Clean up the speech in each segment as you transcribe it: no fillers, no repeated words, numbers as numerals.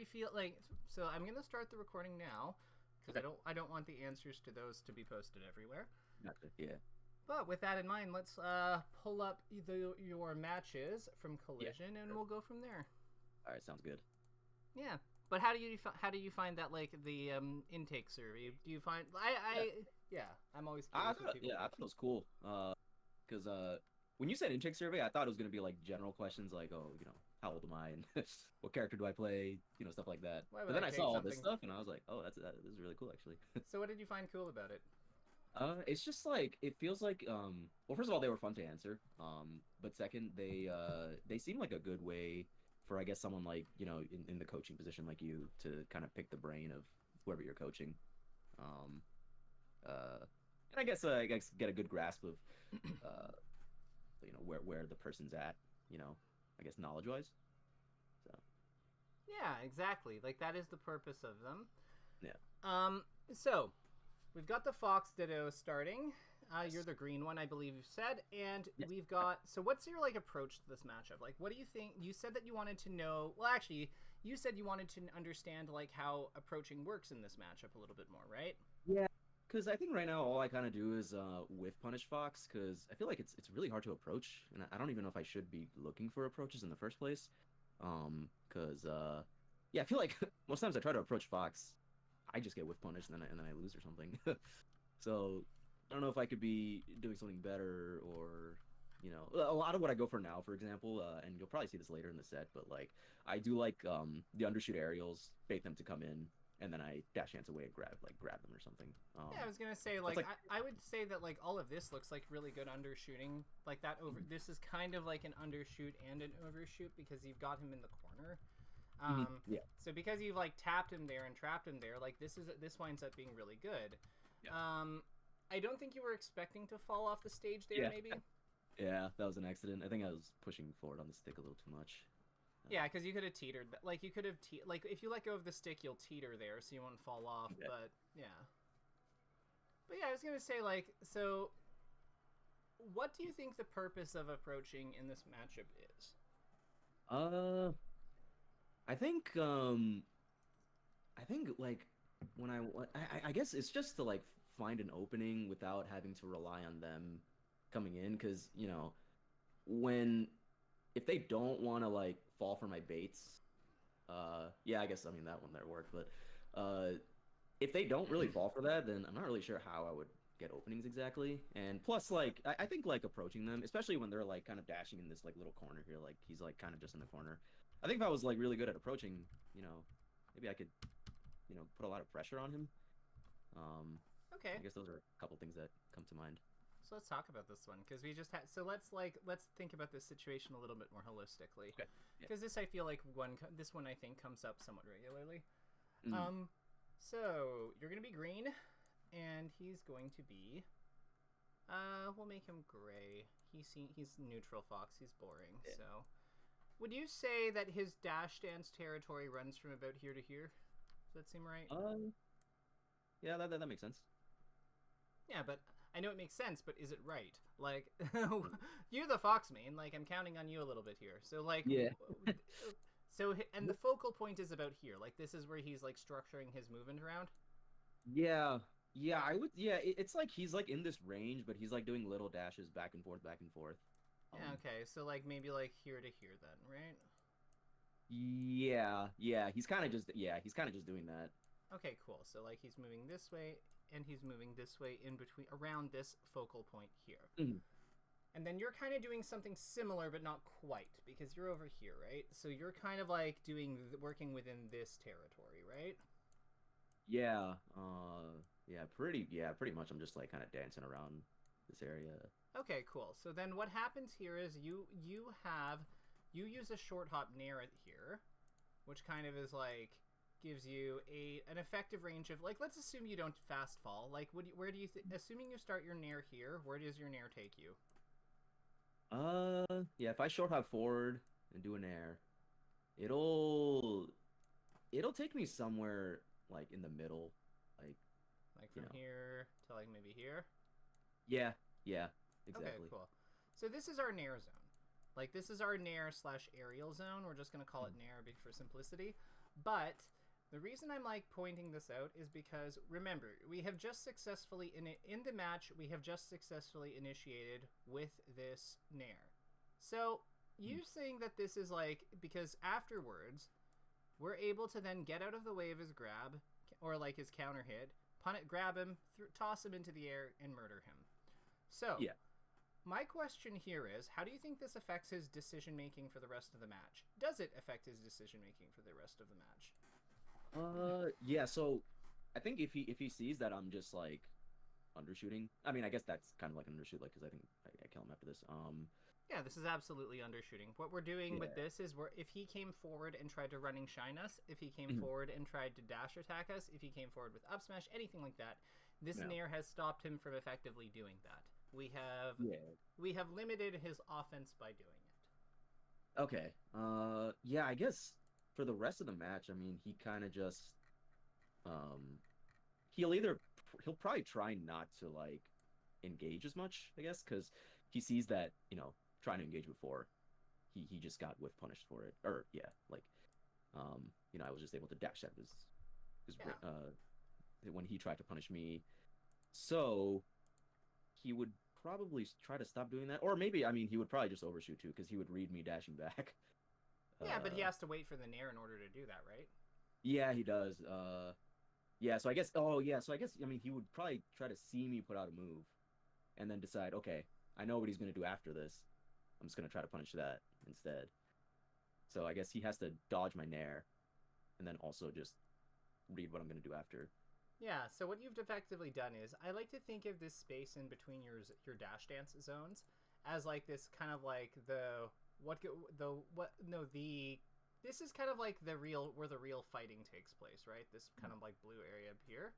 you feel like? So I'm gonna start the recording now because Okay. I don't want the answers to those to be posted everywhere. Gotcha. Yeah. But with that in mind, let's pull up your matches from Yeah. Collision, and Sure. we'll go from there. All right. Sounds good. Yeah. But how do you find that like the intake survey? Do you find Yeah. yeah, I'm always I curious what thought, people yeah, I think. thought it was cool. Because when you said intake survey, I thought it was gonna be like general questions like, oh, how old am I and what character do I play, stuff like that. Why But would then I I saw take all this something? stuff and I was like, oh, this is really cool actually. So what did you find cool about it? It's just like it feels like well, first of all, they were fun to answer. But second, they seem like a good way for I guess someone like in the coaching position like you to kind of pick the brain of whoever you're coaching. Um, uh, and I guess get a good grasp of uh, where the person's at. I guess knowledge wise. So Yeah, exactly. Like that is the purpose of them. yeah. So we've got the Fox Ditto starting. You're Yes. the green one, I believe you said, and Yes. we've got. So, what's your like approach to this matchup? Like, what do you think? You said that you wanted to know. Well, actually, you said you wanted to understand like how approaching works in this matchup a little bit more, right? Yeah. Because I think right now all I kind of do is whiff punish Fox because I feel like it's really hard to approach, and I don't even know if I should be looking for approaches in the first place. Because yeah, I feel like most times I try to approach Fox, I just get whiff punished and then I lose or something. So I don't know if I could be doing something better or a lot of what I go for now, for example, and you'll probably see this later in the set, but like I do like the undershoot aerials, bait them to come in, and then I dash hands away and grab them or something. Yeah, I was gonna say That's like like I would say that like all of this looks like really good undershooting. Like that over. This is kind of like an undershoot and an overshoot because you've got him in the corner. yeah, So because you've like tapped him there and trapped him there, like this winds up being really good. yeah, I don't think you were expecting to fall off the stage there, yeah, maybe. yeah. That was an accident. I think I was pushing forward on the stick a little too much. Yeah, because you could have teetered. Like you could have like if you let go of the stick, you'll teeter there, so you won't fall off. Yeah. But yeah, I was gonna say like so. What do you think the purpose of approaching in this matchup is? Uh, I think like when I guess it's just to like find an opening without having to rely on them coming in because when if they don't want to like fall for my baits, yeah, I guess I mean that one there worked, but uh if they don't really fall for that, then I'm not really sure how I would get openings exactly. And plus, like, I think like approaching them, especially when they're like kind of dashing in this like little corner here, like he's like kind of just in the corner. I think if I was like really good at approaching, maybe I could, put a lot of pressure on him. Okay, I guess those are a couple things that come to mind. so let's talk about this one because we just had. So let's think about this situation a little bit more holistically Okay. Yeah. because this I feel like this one I think comes up somewhat regularly. Mhm. So you're gonna be green, and he's going to be. We'll make him gray. He's neutral fox. He's boring. Yeah. So, would you say that his dash dance territory runs from about here to here? Does that seem right? Yeah, that makes sense. Yeah, but I know it makes sense. But is it right? Like, you're the fox main. Like, I'm counting on you a little bit here. So, like, Yeah. so and the focal point is about here. Like, this is where he's like structuring his movement around. Yeah. Yeah, I would. Yeah, it's like he's like in this range, but he's like doing little dashes back and forth, back and forth. Yeah. Okay. So like maybe like here to here then, right? Yeah, he's kind of just doing that. Okay, cool. So like he's moving this way and he's moving this way in between around this focal point here. Mhm. And then you're kind of doing something similar but not quite because you're over here, right? So you're kind of like working within this territory, right? Yeah, pretty much. I'm just like kind of dancing around this area. Okay, cool. So then what happens here is you use a short hop nair here, which kind of is like gives you an effective range of like let's assume you don't fast fall. Like where do you assuming you start your nair here, where does your nair take you? Yeah, if I short hop forward and do an air, it'll it'll take me somewhere like in the middle, like Like you from know. here to like maybe here? Yeah, yeah, Okay, exactly. cool. So this is our nair zone. Like this is our nair slash aerial zone. We're just gonna call it Mhm. nair for simplicity. But the reason I'm like pointing this out is because remember, we have just successfully in the match, we have just successfully initiated with this nair. So you saying that this is like because afterwards we're able to then get out of the way of his grab or like his counter hit, grab him, toss him into the air, and murder him. So Yeah. my question here is, how do you think this affects his decision making for the rest of the match? Does it affect his decision making for the rest of the match? Yeah. So I think if he sees that I'm just like undershooting, I mean, I guess that's kind of like an undershoot, like because I think I kill him after this. Yeah, this is absolutely undershooting. What we're doing with Yeah. this is if he came forward and tried to running shine us, if he came forward and tried to dash attack us, if he came forward with up smash, anything like that, this nair has stopped him from effectively doing that. We have limited his offense by doing it. Okay. Yeah, I guess for the rest of the match, I mean, he kind of just he'll probably try not to like engage as much, I guess, because he sees that, trying to engage before, he just got whiff punished for it. Or yeah, like I was just able to dash at his when he tried to punish me. So he would probably try to stop doing that, or maybe he would probably just overshoot too because he would read me dashing back. Yeah, but he has to wait for the nair in order to do that, right? Yeah, he does. Yeah, so I guess he would probably try to see me put out a move and then decide, okay, I know what he's going to do after this. I'm just going to try to punish that instead. So I guess he has to dodge my nair and then also just read what I'm going to do after. Yeah, so what you've effectively done is, I like to think of this space in between your dash dance zones as like this kind of like this is kind of like where the real fighting takes place, right? This kind of like blue area up here.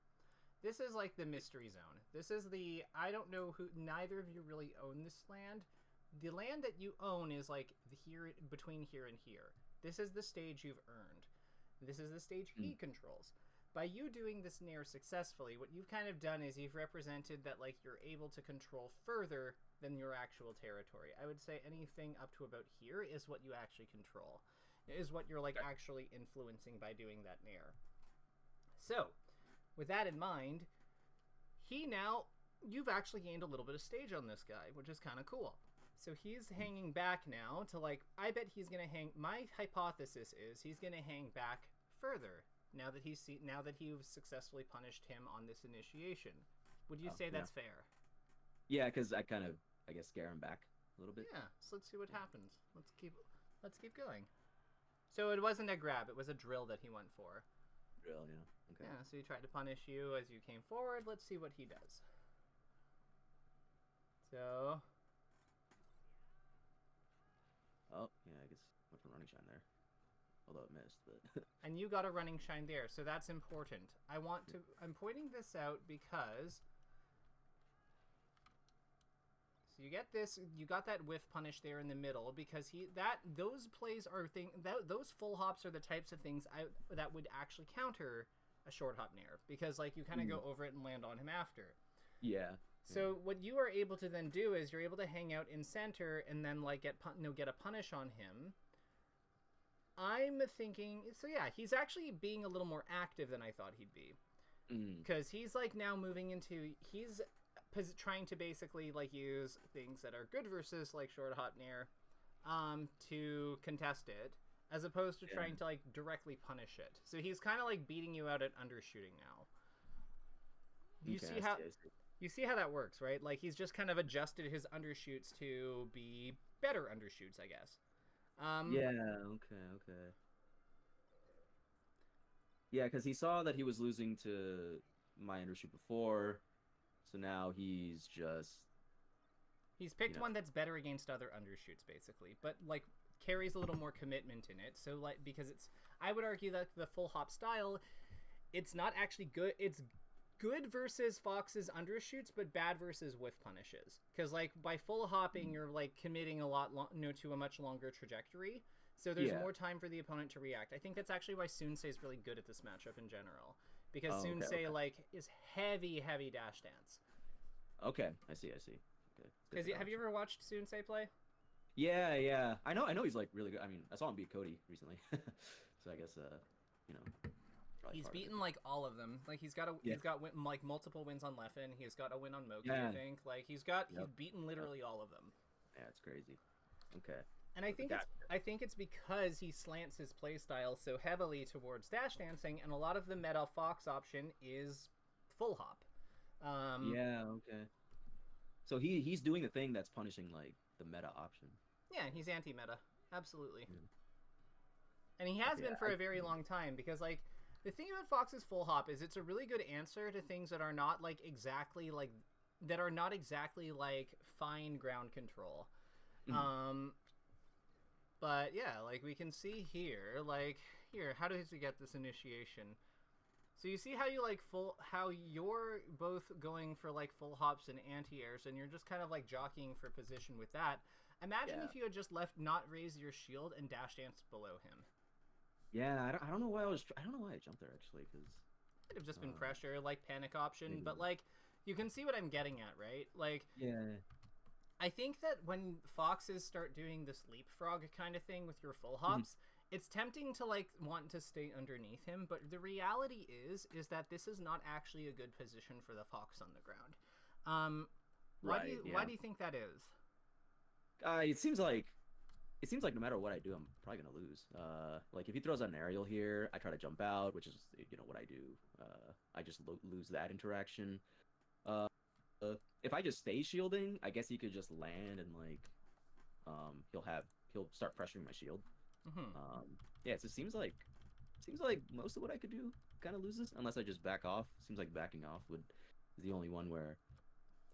This is like the mystery zone. This is I don't know neither of you really own this land. The land that you own is like between here and here. This is the stage you've earned. This is the stage he controls. By you doing this nair successfully, what you've kind of done is you've represented that like you're able to control further than your actual territory. I would say anything up to about here is what you actually control. Is what you're like actually influencing by doing that nair. So, with that in mind, you've actually gained a little bit of stage on this guy, which is kind of cool. So he's hanging back now to like, I bet he's going to my hypothesis is he's going to hang back further now that you've successfully punished him on this initiation. Would you say that's fair? Yeah, because I kind of, I guess, scare him back a little bit. Yeah, so let's see what happens. Let's keep going. So it wasn't a grab, it was a drill that he went for. Drill, yeah. Okay. Yeah, so he tried to punish you as you came forward. Let's see what he does. So... Oh, yeah, I guess went for running shine there. Although it missed, but... And you got a running shine there, so that's important. I'm pointing this out because... So you get this, you got that whiff punish there in the middle because those plays are those full hops are the types of things that would actually counter a short hop nair because like you kind of go over it and land on him after. Yeah. So what you are able to then do is you're able to hang out in center and then like get a punish on him. I'm thinking, so yeah, he's actually being a little more active than I thought he'd be because he's like now moving into trying to basically like use things that are good versus like short hop nair to contest it as opposed to trying to like directly punish it. So he's kind of like beating you out at undershooting now. You see how that works, right? Like he's just kind of adjusted his undershoots to be better undershoots, I guess. Yeah, okay. Yeah, because he saw that he was losing to my undershoot before. So now he's picked one that's better against other undershoots, basically, but like carries a little more commitment in it. So like because I would argue that the full hop style, it's not actually good. It's good versus Fox's undershoots, but bad versus whiff punishes. Because like by full hopping, you're like committing a lot to a much longer trajectory. So there's more time for the opponent to react. I think that's actually why Sunsei is really good at this matchup in general. Because Sunsei like is heavy dash dance. Okay, I see. Okay. Have you ever watched Sunsei play? Yeah. I know he's like really good. I mean, I saw him beat Cody recently, so I guess. you know. He's beaten like all of them. Like he's got like multiple wins on Leffen. He's got a win on Moki, I think. Like he's beaten literally all of them. Yeah, it's crazy. Okay. And I think it's because he slants his playstyle so heavily towards dash dancing, and a lot of the meta Fox option is full hop. Yeah. Okay. So he's doing the thing that's punishing like the meta option. Yeah, he's anti-meta. Absolutely. Yeah. And he has been for a very long time, because like the thing about Fox's full hop is it's a really good answer to things that are not exactly fine ground control. But yeah, like we can see here, how does he get this initiation? So you see how you how you're both going for like full hops and anti-airs, and you're just kind of like jockeying for position with that. Imagine if you had just left not raise your shield and dash dance below him. Yeah, I don't know why I don't know why I jumped there actually, because could have just been pressure, like panic option, maybe. But like you can see what I'm getting at, right? Like I think that when foxes start doing this leapfrog kind of thing with your full hops, it's tempting to like want to stay underneath him, but the reality is that this is not actually a good position for the fox on the ground. Why do you think that is? It seems like no matter what I do, I'm probably gonna lose. Like if he throws out an aerial here, I try to jump out, which is what I do. I just lose that interaction. If I just stay shielding, I guess he could just land and like he'll start pressuring my shield. Yeah, so it seems like most of what I could do kind of loses, unless I just back off. Seems like backing off is the only one where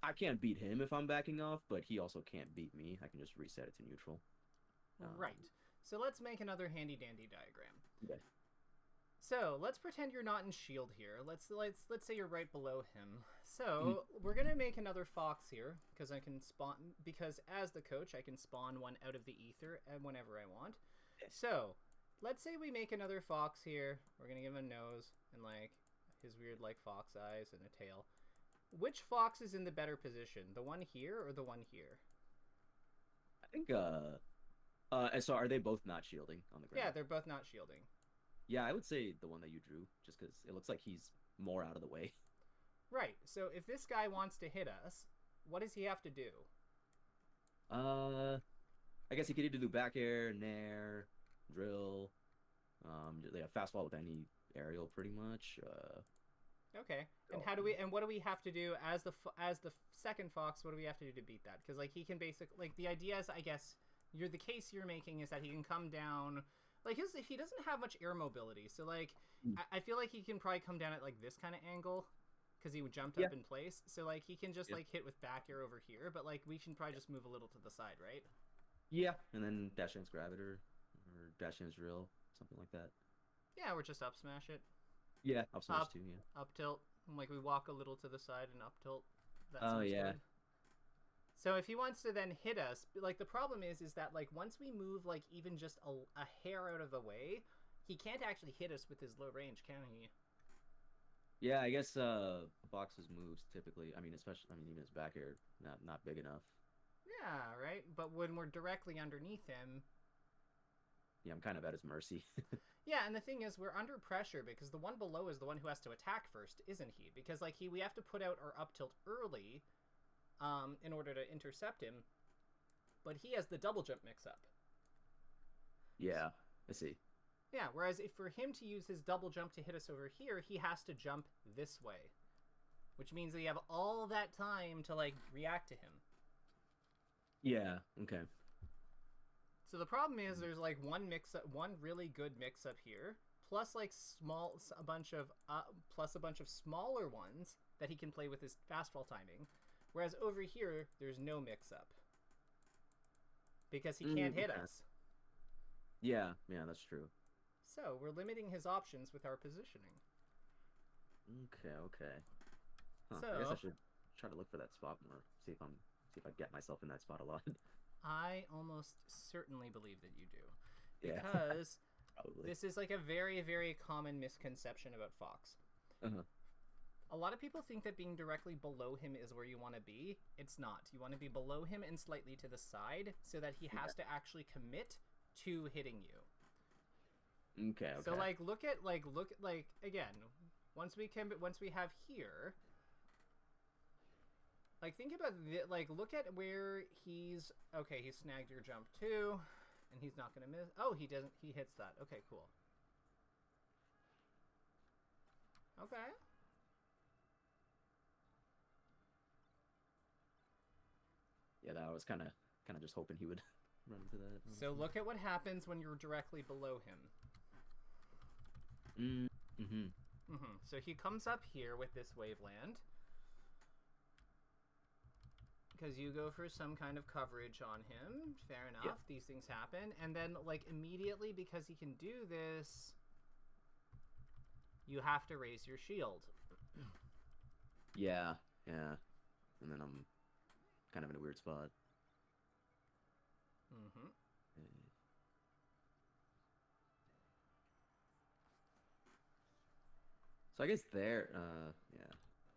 I can't beat him if I'm backing off, but he also can't beat me. I can just reset it to neutral. Right. So let's make another handy dandy diagram. Okay. So let's pretend you're not in shield here. Let's say you're right below him. So we're gonna make another fox here because I can spawn. Because as the coach, I can spawn one out of the ether whenever I want. So let's say we make another fox here. We're gonna give him a nose and like his weird like fox eyes and a tail. Which fox is in the better position? The one here or the one here? I think so are they both not shielding on the ground? Yeah, they're both not shielding. Yeah, I would say the one that you drew, just because it looks like he's more out of the way. Right. So if this guy wants to hit us, what does he have to do? I guess he could either do back air, nair, drill. Yeah, fast fall with any aerial, pretty much. Okay. And what do we have to do as the second fox? What do we have to do to beat that? Because like he can basically the idea is, I guess the case you're making is that he can come down. Like he doesn't have much air mobility, so like I feel like he can probably come down at like this kind of angle because he jumped up in place. So like he can just like hit with back air over here, but like we should probably just move a little to the side, right? Yeah, and then dash dance graviter or dash dance drill, something like that. Yeah, or just up smash it. Yeah, up smash too. Yeah, up tilt. Like we walk a little to the side and up tilt. That seems good. So if he wants to then hit us, like the problem is that like once we move like even just a hair out of the way, he can't actually hit us with his low range, can he? Yeah, I guess Fox's moves typically, even his back air not big enough. Yeah, right. But when we're directly underneath him, yeah, I'm kind of at his mercy. Yeah, and the thing is, we're under pressure because the one below is the one who has to attack first, isn't he? Because like we have to put out our up tilt early. In order to intercept him, but he has the double jump mix-up. Yeah, I see. Yeah, whereas if for him to use his double jump to hit us over here, he has to jump this way, which means that you have all that time to like react to him. Yeah. Okay. So the problem is there's like one really good mix-up here, plus like a bunch of smaller ones that he can play with his fastfall timing. Whereas over here, there's no mix-up. Because he can't hit us. Yeah, that's true. So, we're limiting his options with our positioning. Okay. Huh, So, I guess I should try to look for that spot more. See if I get myself in that spot a lot. I almost certainly believe that you do. Yeah. Because Probably. This is like a very, very common misconception about Fox. A lot of people think that being directly below him is where you want to be. It's not. You want to be below him and slightly to the side so that he has to actually commit to hitting you. Okay. So like look at again, once we have here, like think about look at where he's okay. He snagged your jump too, and he's not gonna miss. Oh, he doesn't. He hits that. Okay, cool. Okay. Yeah, that I was kind of just hoping he would run into that. So look at what happens when you're directly below him. So he comes up here with this waveland. Because you go for some kind of coverage on him. Fair enough. Yeah. These things happen. And then, like, immediately, because he can do this, you have to raise your shield. Yeah. And then I'm kind of in a weird spot. So I guess there,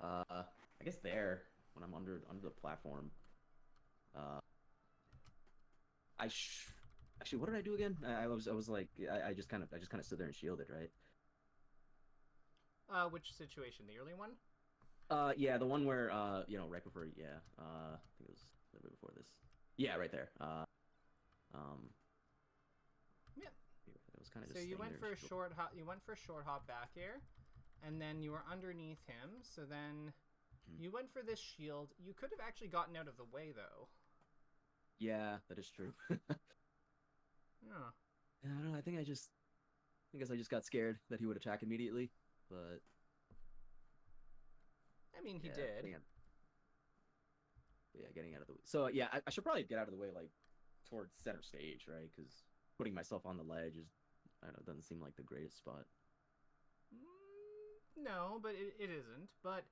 I guess there, when I'm under the platform, actually, what did I do again? I was like, I just kind of stood there and shielded, right? Which situation? The early one? Yeah, the one where, right before, I think it was a little bit before this. Yeah, right there. Yeah. It was kind of so you went for a short hop. You went for a short hop back air, and then you were underneath him. So then you went for this shield. You could have actually gotten out of the way, though. Yeah, that is true. Yeah. I don't know. I guess I just got scared that he would attack immediately, but. I mean, he did. Getting out of the way. So yeah, I should probably get out of the way, like towards center stage, right? Because putting myself on the ledge is, I don't know, doesn't seem like the greatest spot. No, but it isn't. But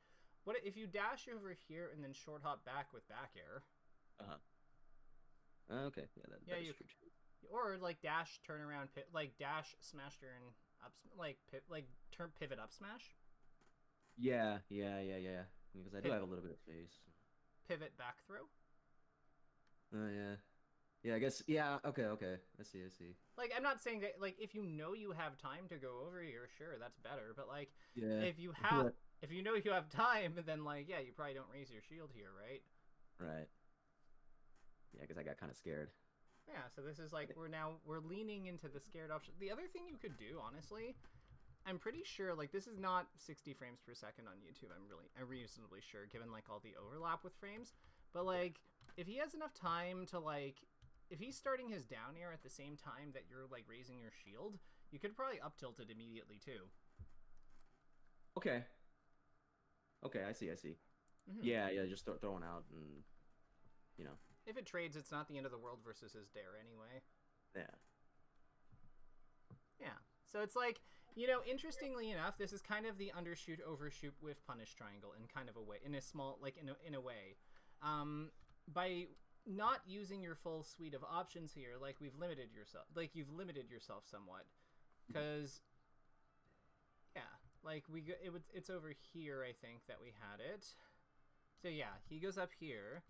what if you dash over here and then short hop back with back air? Okay, yeah, that is true. Or like dash, turn around, dash, smash, turn up, pivot up smash. Yeah. Because I do have a little bit of space. Pivot back throw. Oh yeah, I guess. Yeah, okay. I see. Like, I'm not saying that, like, if you know you have time to go over here, sure, that's better. But like, if you know you have time, then like, yeah, you probably don't raise your shield here, right? Right. Yeah, because I got kind of scared. Yeah, so this is like, we're leaning into the scared option. The other thing you could do, honestly, I'm pretty sure, like, this is not 60 frames per second on YouTube. I'm reasonably sure, given like all the overlap with frames. But like, if he has enough time to like, if he's starting his down air at the same time that you're like raising your shield, you could probably up tilt it immediately too. Okay, I see. Yeah, just throwing out, and if it trades, it's not the end of the world versus his dare anyway. Yeah. So it's like, interestingly enough, this is kind of the undershoot, overshoot, whiff, punish triangle in kind of a way, in a small, like in a way. By not using your full suite of options here, like you've limited yourself somewhat, because like it's over here, I think, that we had it. So yeah, he goes up here.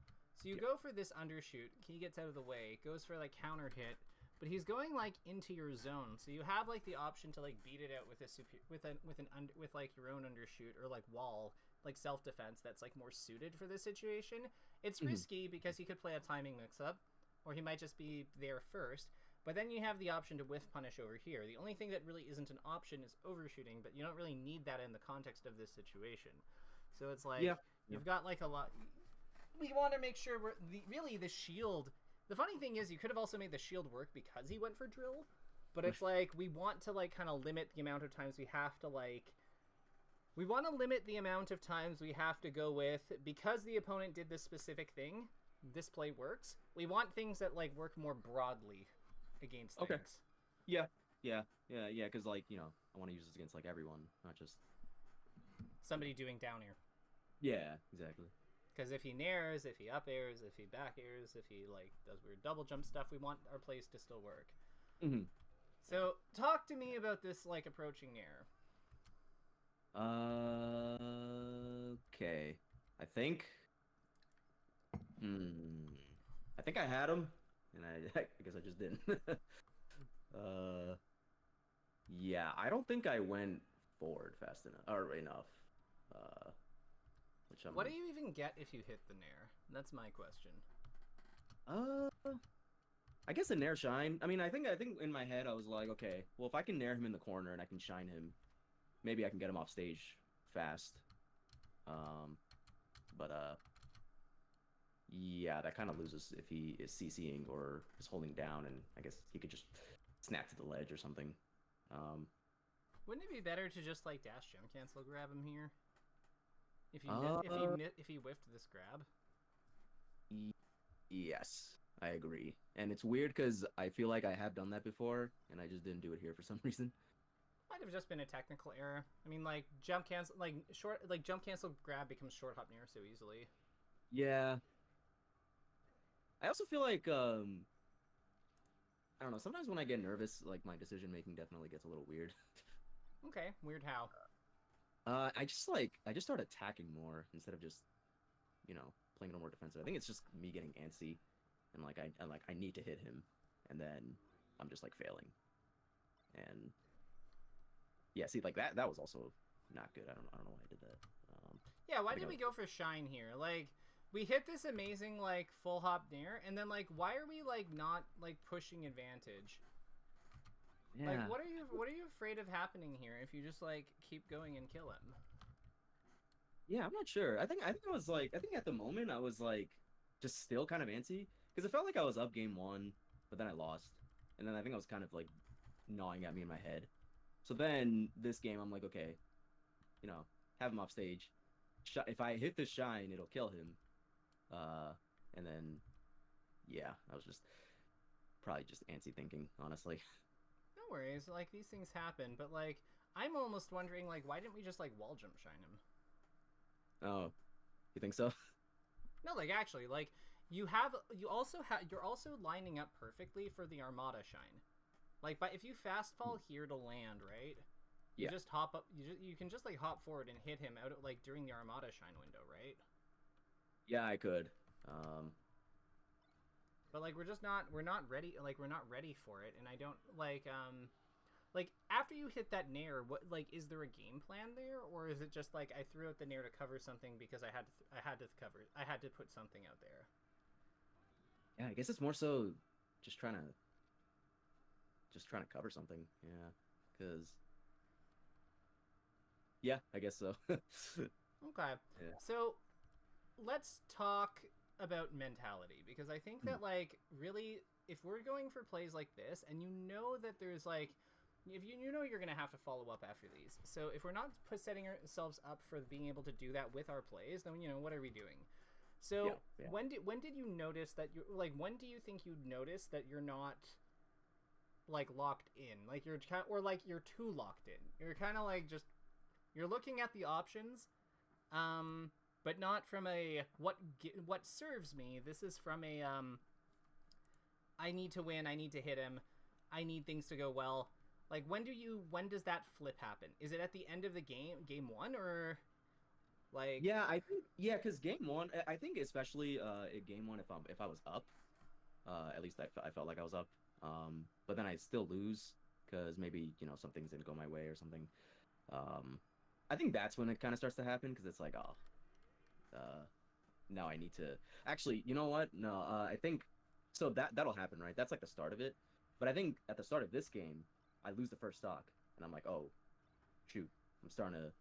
So you go for this undershoot. He gets out of the way, goes for like counter hit, but he's going like into your zone. So you have like the option to like beat it out with with like your own undershoot or like wall, like self defense that's like more suited for this situation. It's risky because he could play a timing mix up, or he might just be there first. But then you have the option to whiff punish over here. The only thing that really isn't an option is overshooting, but you don't really need that in the context of this situation. So it's like you've got like a lot. We want to make sure the shield. The funny thing is, you could have also made the shield work because he went for drill, but it's like we want to like kind of limit the amount of times we have to like. We want to limit the amount of times we have to go with, because the opponent did this specific thing. This play works. We want things that like work more broadly against things. Okay. Yeah. Because like I want to use this against like everyone, not just somebody doing down air. Yeah, exactly. Because if he nairs, if he up airs, if he back airs, if he like does weird double jump stuff, we want our plays to still work. So talk to me about this like approaching nair. Okay. I think I had him, and I guess I just didn't. Yeah, I don't think I went forward fast enough or enough. Uh, which What I'm do you even get if you hit the nair? That's my question. uh I guess a nair shine. I mean, I think in my head I was like, okay, well if I can nair him in the corner and I can shine him, maybe I can get him off stage fast. Um, but yeah, that kind of loses if he is CCing or is holding down, and I guess he could just snap to the ledge or something. Um, Wouldn't it be better to just like dash jump cancel grab him here? uh, If he whiffed this grab. yes, I agree. And it's weird because I feel like I have done that before, and I just didn't do it here for some reason. Might have just been a technical error. I mean, like jump cancel grab becomes short hop nair so easily. Yeah, I also feel like I don't know. Sometimes when I get nervous, like my decision making definitely gets a little weird. Okay, weird how. I just start attacking more instead of just playing a little more defensive. I think it's just me getting antsy, and I need to hit him, and then I'm just like failing, and yeah, see like that was also not good. I don't know why I did that. Yeah, why I think did we go for shine here? Like, we hit this amazing like full hop nair, and then like why are we like not like pushing advantage? yeah, Like, what are you afraid of happening here if you just like keep going and kill him? yeah, I'm not sure. I think at the moment I was like just still kind of antsy because it felt like I was up game one, but then I lost, and then I think I was kind of like gnawing at me in my head. So then this game, I'm like, okay, have him off stage. If I hit the shine, it'll kill him. Uh, and then, yeah, I was just probably just antsy thinking, honestly. No worries, like these things happen, but like I'm almost wondering like why didn't we just like wall jump shine him? Oh, you think so? No, like actually, like you're also lining up perfectly for the Armada shine. Like, but if you fast fall here to land, right? You Yeah, just hop up. You can just like hop forward and hit him out like during the Armada shine window, right? yeah, I could. Um, But like we're not ready. Like we're not ready for it, and I don't like after you hit that nair. What like is there a game plan there, or is it just like I threw out the nair to cover something because I had to put something out there. yeah, I guess it's more so just trying to cover something. Yeah, because yeah, I guess so. Okay, Yeah. so let's talk about mentality because I think Hmm. that like really if we're going for plays like this and you know that there's like if you know you're gonna have to follow up after these. So if we're not setting ourselves up for being able to do that with our plays, then what are we doing? Yeah, So yeah. when did you notice that you like when do you think you notice that you're not like locked in like or like you're too locked in? You're kind of like just you're looking at the options, but not from a what serves me. This is from a I need to win. I need to hit him. I need things to go well. Like when does that flip happen? Is it at the end of the game one, or like Yeah, I think yeah, because game one, I think especially in game one, if I was up, at least I felt like I was up. But then I still lose because maybe some things didn't go my way or something. Um, I think that's when it kind of starts to happen because it's like, oh, uh, now I need to actually, you know what? No, I think so that'll happen, right? That's like the start of it. But I think at the start of this game, I lose the first stock, and I'm like, oh, shoot, I'm starting to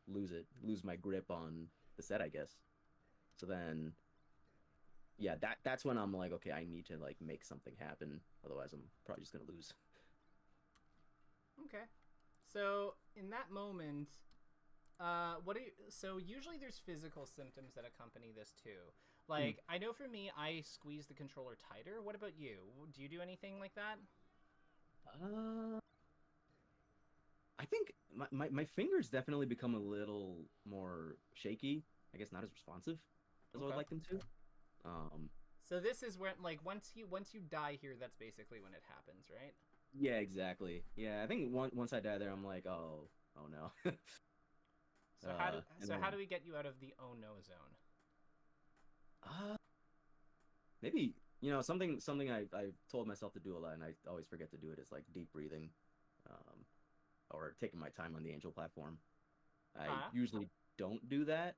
lose my grip on the set, I guess. So then, yeah, that's when I'm like, okay, I need to like make something happen, otherwise I'm probably just gonna lose. okay. So in that moment, what do you? So usually there's physical symptoms that accompany this too. Hmm. Like I know for me, I squeeze the controller tighter. What about you? Do you do anything like that? Uh, I think my fingers definitely become a little more shaky. I guess not as responsive as I would Okay. like them to. Um, So this is when like once you die here, that's basically when it happens, right? yeah, exactly. Yeah, I think once I die there, I'm like, oh no. So how do And then we get you out of the oh no zone? uh, maybe something I've told myself to do a lot, and I always forget to do it is like deep breathing. or taking my time on the angel platform. I Huh? usually don't do that,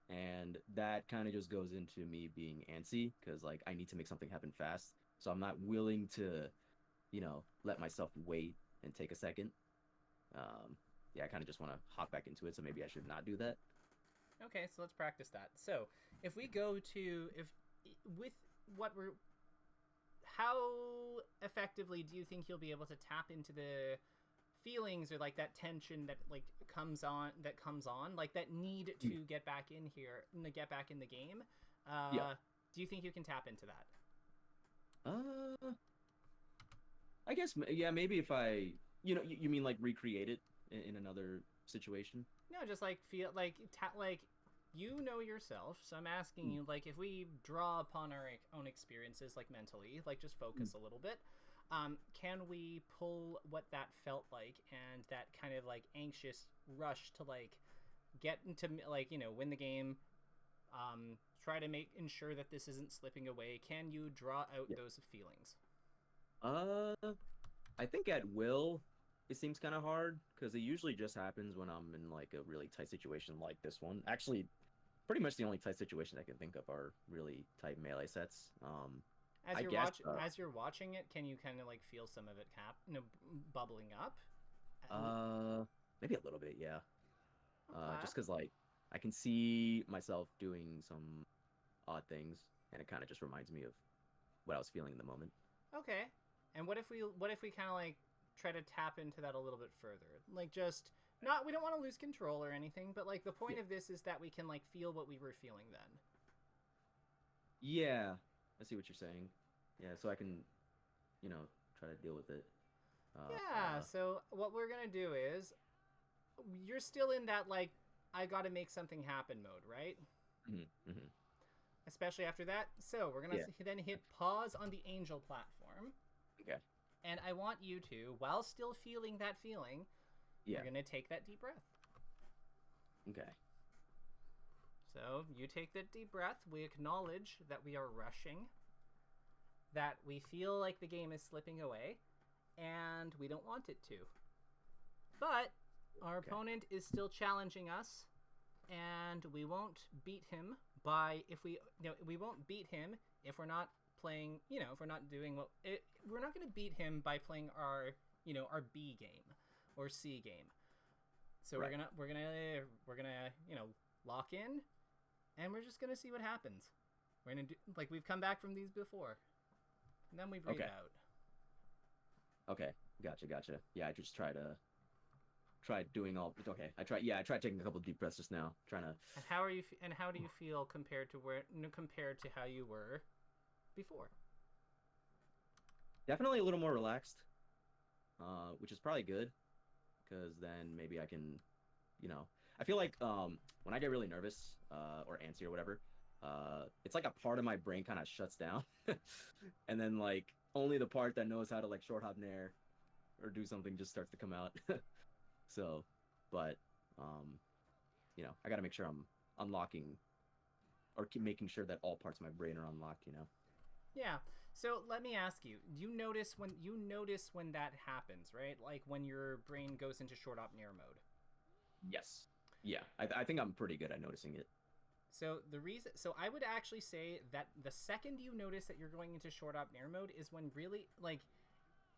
and that kind of just goes into me being antsy because like I need to make something happen fast. So I'm not willing to, let myself wait and take a second. Yeah, I kind of just want to hop back into it, so maybe I should not do that. Okay, so let's practice that. So if we go to if with what we're how effectively do you think you'll be able to tap into the feelings or like that tension that like comes on like that need to Mm. get back in here get back in the game? Yeah. Do you think you can tap into that? Uh, I guess yeah, maybe if I, you mean like recreate it in another situation? No, just like feel like you know yourself. So I'm asking Mm, you like if we draw upon our own experiences like mentally, like just mm. focus a little bit. Can we pull what that felt like and that kind of like anxious rush to like get into like win the game? Try to ensure that this isn't slipping away. Can you draw out Yeah. those feelings? Uh, I think at will, it seems kind of hard because it usually just happens when I'm in like a really tight situation like this one. Actually, pretty much the only tight situations I can think of are really tight melee sets. I guess. As you're watching it, can you kind of like feel some of it bubbling up? Uh, Maybe a little bit, yeah. Okay. Just because like I can see myself doing some odd things, and it kind of just reminds me of what I was feeling in the moment. Okay. And what if we kind of like try to tap into that a little bit further? Like just not we don't want to lose control or anything, but like the point Yeah. of this is that we can like feel what we were feeling then. Yeah, I see what you're saying. Yeah, so I can, you know, try to deal with it. Yeah, so what we're going to do is you're still in that like I got to make something happen mode, right? hmm hmm Especially after that. So, we're going Yeah. to then hit pause on the angel platform. Okay. And I want you to, while still feeling that feeling, Yeah. we're going to take that deep breath. Okay. So you take that deep breath. We acknowledge that we are rushing, that we feel like the game is slipping away, and we don't want it to. But our Okay. opponent is still challenging us, and we won't beat him by if we we won't beat him if we're not playing. If we're not doing we're not going to beat him by playing our our B game or C game. So Right. we're gonna lock in, and we're just gonna see what happens. We're gonna do like we've come back from these before, and then we breathe Okay. out. Okay. Gotcha. Yeah, I just try doing all. Okay. I tried taking a couple deep breaths just now, trying to. And how do you feel compared to compared to how you were before? Definitely a little more relaxed, which is probably good, because then maybe I can, I feel like when I get really nervous or antsy or whatever, it's like a part of my brain kind of shuts down, and then like only the part that knows how to like short hop nair or do something just starts to come out. So, but I got to make sure I'm unlocking or keep making sure that all parts of my brain are unlocked. Yeah. So let me ask you: you notice when that happens, right? Like when your brain goes into short op nair mode. Yes. Yeah. I think I'm pretty good at noticing it. So I would actually say that the second you notice that you're going into short op nair mode is when really like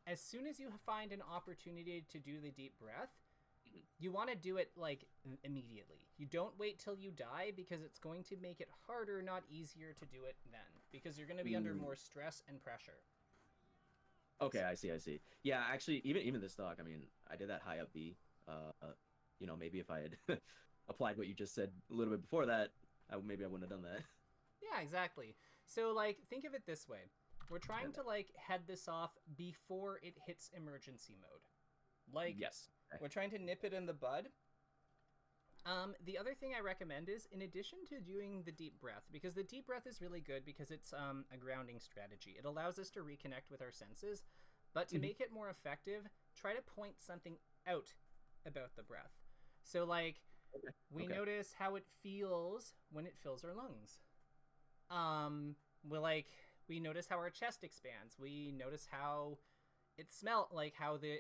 as soon as you find an opportunity to do the deep breath, Mhm. you want to do it like immediately. You don't wait till you die because it's going to make it harder, not easier to do it then because you're going to be under Mm, more stress and pressure. okay, I see. Yeah, actually, even this dog. I mean, I did that high up B. Maybe if I had applied what you just said a little bit before that, maybe I wouldn't have done that. Yeah, exactly. So like think of it this way. We're trying And to like head this off before it hits emergency mode. Like yes. Okay. we're trying to nip it in the bud. The other thing I recommend is, in addition to doing the deep breath, because the deep breath is really good because it's a grounding strategy. It allows us to reconnect with our senses, but to Mhm. make it more effective, try to point something out about the breath. So, like, Okay. we Okay. notice how it feels when it fills our lungs. We notice how our chest expands. We notice how it smelled like how the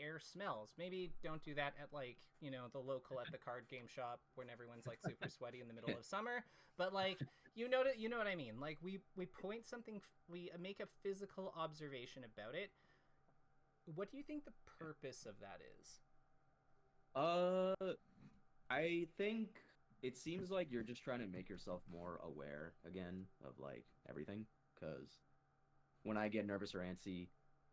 air smells. Maybe don't do that at like, you know, the local at the card game shop when everyone's like super sweaty in the middle of summer. But like, you know what I mean? Like we point something, we make a physical observation about it. What do you think the purpose of that is? I think it seems like you're just trying to make yourself more aware again of like everything. Because when I get nervous or antsy,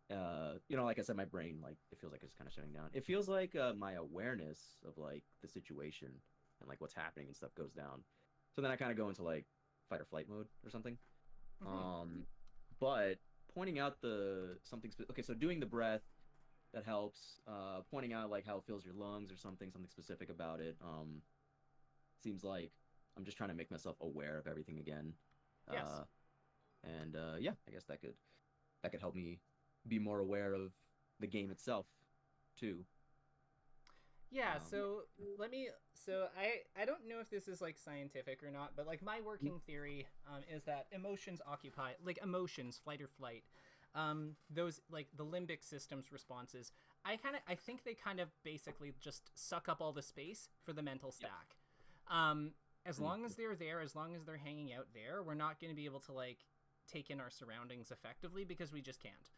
you know, like I said, my brain, like, it feels like it's kind of shutting down. It feels like my awareness of like the situation and like what's happening and stuff goes down. So then I kind of go into like fight or flight mode or something. But pointing out okay, so doing the breath, that helps. Pointing out like how it fills your lungs or something specific about it. Seems like I'm just trying to make myself aware of everything again. Yes. And yeah, I guess that could help me be more aware of the game itself too. Yeah, so I don't know if this is like scientific or not, but like my working theory is that emotions occupy, like emotions, flight or flight, those like the limbic system's responses, I think they kind of basically just suck up all the space for the mental stack. As long as they're there, as long as they're hanging out there, we're not going to be able to like take in our surroundings effectively because we just can't.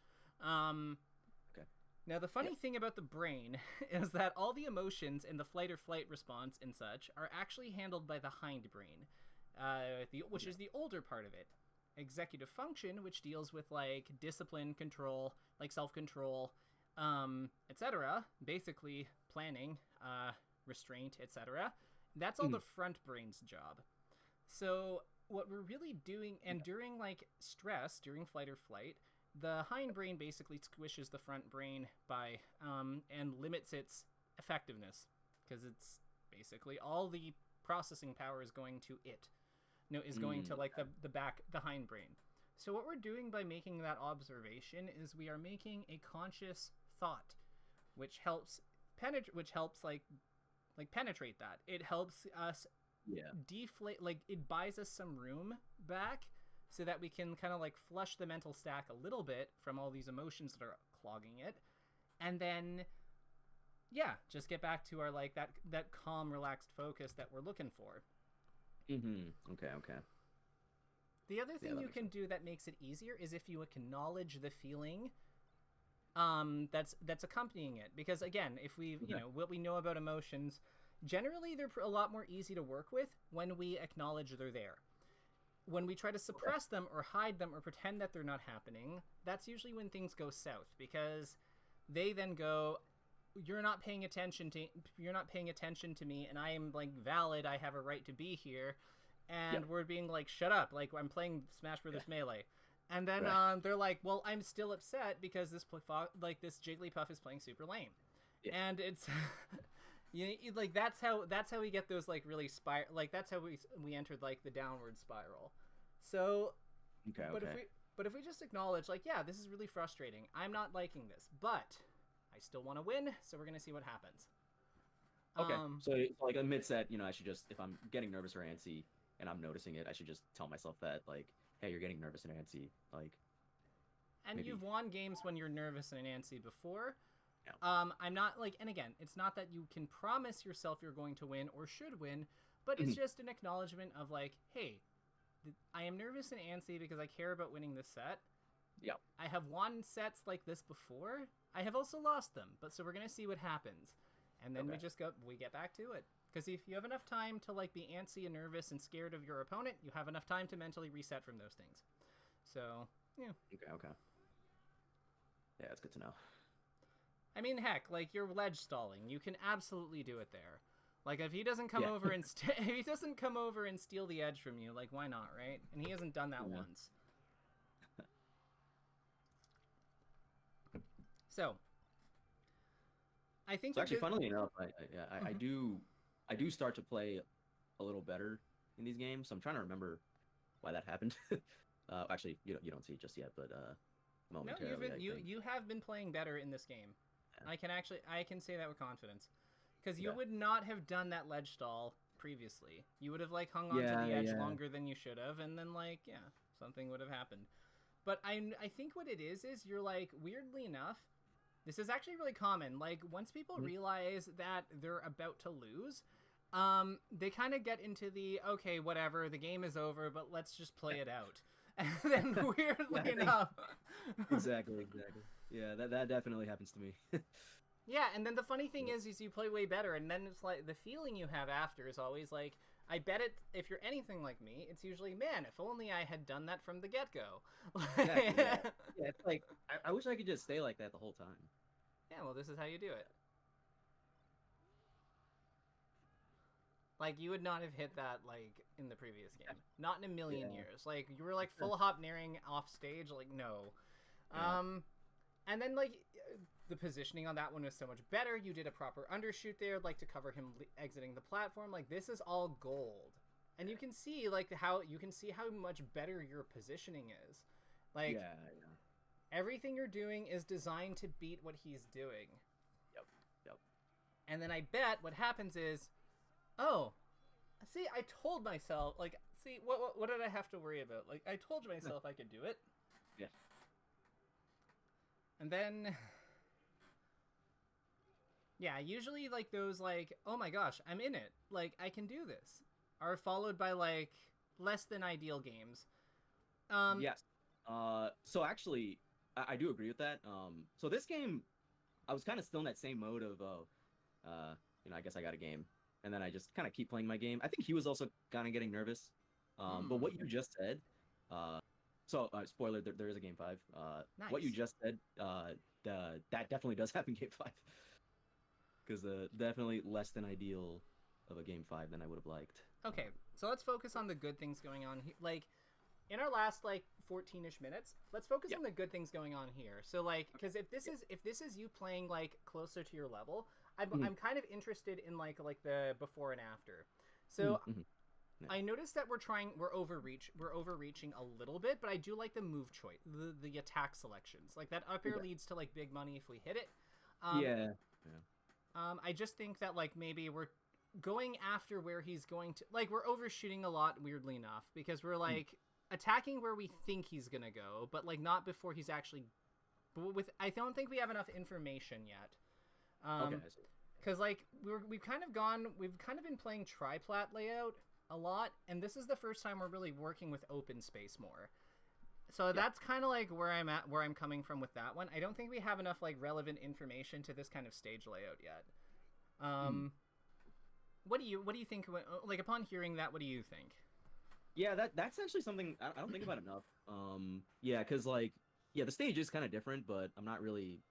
Now, the funny thing about the brain is that all the emotions in the flight or flight response and such are actually handled by the hindbrain, which is the older part of it. Executive function, which deals with like discipline, control, like self-control, etc. Basically, planning, restraint, etc. That's all the front brain's job. So what we're really doing, and during like stress, during flight or flight, the hindbrain basically squishes the front brain by and limits its effectiveness because it's basically all the processing power is going to it. No, is going to like the hindbrain. So what we're doing by making that observation is we are making a conscious thought, which helps like penetrate that. It helps us deflate, like it buys us some room back so that we can kind of like flush the mental stack a little bit from all these emotions that are clogging it. And then, just get back to our like that calm, relaxed focus that we're looking for. Okay. The other thing you can do that makes it easier is if you acknowledge the feeling that's accompanying it. Because again, if we, you know, what we know about emotions, generally they're a lot more easy to work with when we acknowledge they're there. When we try to suppress them or hide them or pretend that they're not happening, that's usually when things go south, because they then go, you're not paying attention to me, and I am like valid, I have a right to be here, and we're being like, shut up, like I'm playing Smash Brothers Melee. And then they're like, well, I'm still upset because this Jigglypuff is playing super lame. And it's like that's how we get those like really that's how we entered like the downward spiral. So but if we just acknowledge like, yeah, this is really frustrating, I'm not liking this, but I still want to win, so we're gonna see what happens. So like admits that, you know, I should just, if I'm getting nervous or antsy and I'm noticing it, I should just tell myself that like, hey, you're getting nervous and antsy, like. And maybe. You've won games when you're nervous and antsy before. Yeah. I'm not like, and again, it's not that you can promise yourself you're going to win or should win, but it's just an acknowledgement of like, hey, I am nervous and antsy because I care about winning this set. Yeah. I have won sets like this before. I have also lost them, but so we're gonna see what happens, and then we get back to it. Because if you have enough time to like be antsy and nervous and scared of your opponent, you have enough time to mentally reset from those things. So yeah. Okay. Yeah, it's good to know. I mean, heck, like you're ledge stalling, you can absolutely do it there. Like if he doesn't come over and if he doesn't come over and steal the edge from you, like why not, right? And he hasn't done that once. So, I think. So actually, funnily enough, I do start to play a little better in these games. So I'm trying to remember why that happened. Actually, you don't see it just yet, but momentarily. No, you have been playing better in this game. Yeah. I can say that with confidence, because you would not have done that ledge stall previously. You would have like hung on to the edge longer than you should have, and then like something would have happened. But I think what it is you're like, weirdly enough, this is actually really common. Like, once people realize that they're about to lose, they kind of get into the, okay, whatever, the game is over, but let's just play it out. And then weirdly enough... Exactly. Yeah, that definitely happens to me. Yeah, and then the funny thing is you play way better, and then it's like, the feeling you have after is always like, I bet it, if you're anything like me, it's usually, man, if only I had done that from the get-go. Exactly, yeah, it's like, I wish I could just stay like that the whole time. Yeah, well, this is how you do it. Like, you would not have hit that, like, in the previous game. Not in a million years. Like, you were, like, full hop nearing off stage, like, no. Yeah. And then, like, the positioning on that one was so much better. You did a proper undershoot there, like, to cover him exiting the platform. Like, this is all gold. And you can see, like, how much better your positioning is. Like, everything you're doing is designed to beat what he's doing. Yep. And then I bet what happens is, oh, see, I told myself, like, see, what did I have to worry about? Like, I told myself I could do it. Yeah. And then, yeah, usually, like, those, like, oh my gosh, I'm in it, like, I can do this, are followed by, like, less than ideal games. Yes. So actually, I do agree with that. So this game, I was kind of still in that same mode of, I guess I got a game. And then I just kind of keep playing my game. I think he was also kind of getting nervous. But what you just said, spoiler, there is a game 5. Nice. What you just said, that definitely does happen in game 5. Because definitely less than ideal of a game 5 than I would have liked. Okay, so let's focus on the good things going on here. Like, in our last, like, 14-ish minutes, let's focus on the good things going on here. So, like, because if this is you playing, like, closer to your level, I'm kind of interested in, like the before and after. So I noticed that we're overreaching a little bit, but I do like the move choice, the attack selections. Like, that up air leads to, like, big money if we hit it. I just think that, like, maybe we're going after where he's going to, like, we're overshooting a lot, weirdly enough, because we're, like, attacking where we think he's gonna go, but, like, not before he's actually, I don't think we have enough information yet. Okay, I see. Because, like, we've kind of been playing triplat layout a lot, and this is the first time we're really working with open space more. So that's kind of like where I'm coming from with that one. I don't think we have enough, like, relevant information to this kind of stage layout yet. What do you think? Like, upon hearing that, what do you think? Yeah, that's actually something I don't think about enough. Because, like, the stage is kind of different, but I'm not really